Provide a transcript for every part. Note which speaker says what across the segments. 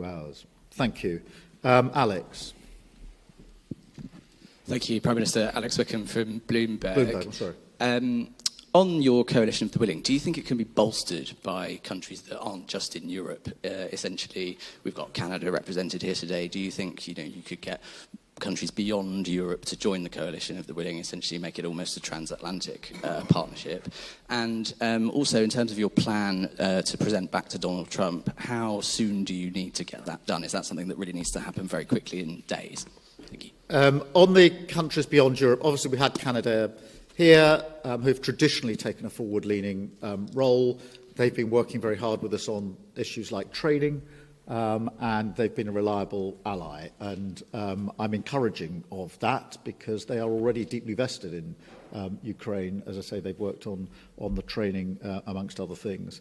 Speaker 1: Hours. Thank you. Alex.
Speaker 2: Thank you, Prime Minister. Alex Wickham from Bloomberg.
Speaker 1: Bloomberg, sorry.
Speaker 2: On your coalition of the willing, do you think it can be bolstered by countries that aren't just in Europe? Essentially, we've got Canada represented here today. Do you think you could get countries beyond Europe to join the coalition of the willing, essentially make it almost a transatlantic partnership? And also, in terms of your plan to present back to Donald Trump, how soon do you need to get that done? Is that something that really needs to happen very quickly in days? Thank you.
Speaker 1: On the countries beyond Europe, obviously we had Canada here, who've traditionally taken a forward-leaning role. They've been working very hard with us on issues like trading, and they've been a reliable ally. And I'm encouraging of that because they are already deeply vested in Ukraine. As I say, they've worked on the training, amongst other things.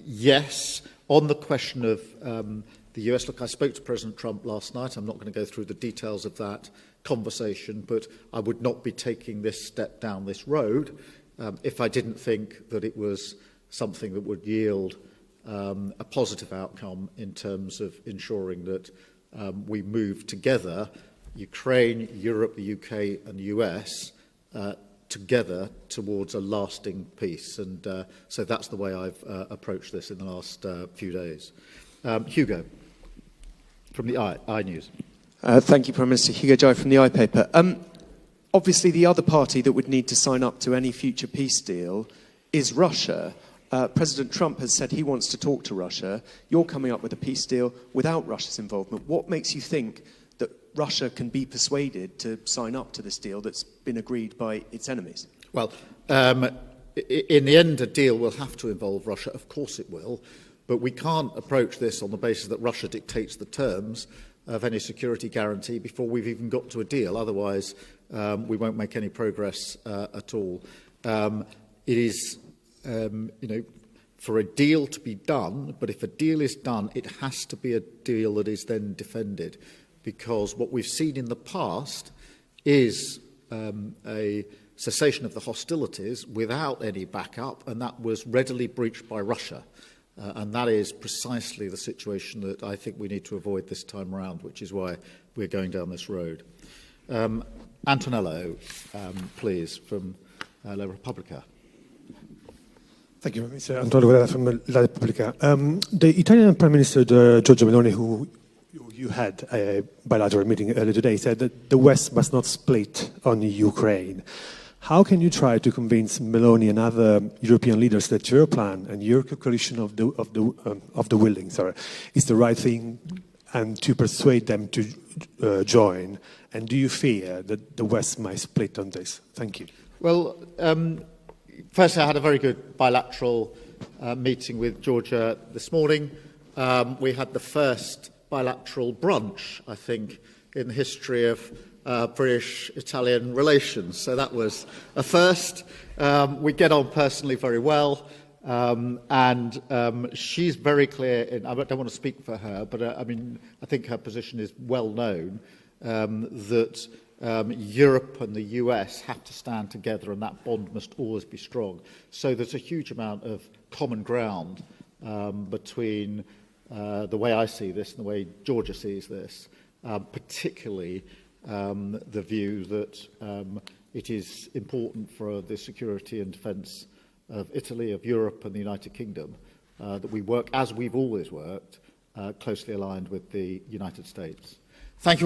Speaker 1: Yes, on the question of the US, look, I spoke to President Trump last night. I'm not going to go through the details of that conversation, but I would not be taking this step down this road if I didn't think that it was something that would yield a positive outcome in terms of ensuring that we move together, Ukraine, Europe, the UK and the US, together towards a lasting peace. And so that's the way I've approached this in the last few days. Hugo, from the iNews.
Speaker 3: Thank you, Prime Minister. Hugo Jai from the iPaper. Obviously, the other party that would need to sign up to any future peace deal is Russia. President Trump has said he wants to talk to Russia. You're coming up with a peace deal without Russia's involvement. What makes you think that Russia can be persuaded to sign up to this deal that's been agreed by its enemies?
Speaker 1: Well, in the end, a deal will have to involve Russia. Of course it will. But we can't approach this on the basis that Russia dictates the terms of any security guarantee before we've even got to a deal. Otherwise, we won't make any progress at all. It is, for a deal to be done, but if a deal is done, it has to be a deal that is then defended. Because what we've seen in the past is a cessation of the hostilities without any backup, and that was readily breached by Russia. And that is precisely the situation that I think we need to avoid this time around, which is why we're going down this road. Antonello, please, from La Repubblica.
Speaker 4: Thank you, Mr. Antonio Guerra from La Repubblica. The Italian Prime Minister, Giorgia Meloni, who you had a bilateral meeting earlier today, said that the West must not split on Ukraine. How can you try to convince Meloni and other European leaders that your plan and your coalition of the willing, is the right thing, and to persuade them to join? And do you fear that the West might split on this? Thank you.
Speaker 1: Well, firstly, I had a very good bilateral meeting with Georgia this morning. We had the first bilateral brunch, I think, in the history of British-Italian relations. So that was a first. We get on personally very well. And she's very clear, I don't want to speak for her, but I think her position is well known, that Europe and the US have to stand together and that bond must always be strong. So there's a huge amount of common ground between the way I see this and the way Georgia sees this, particularly the view that it is important for the security and defence of Italy, of Europe and the United Kingdom that we work, as we've always worked, closely aligned with the United States. Thank you all.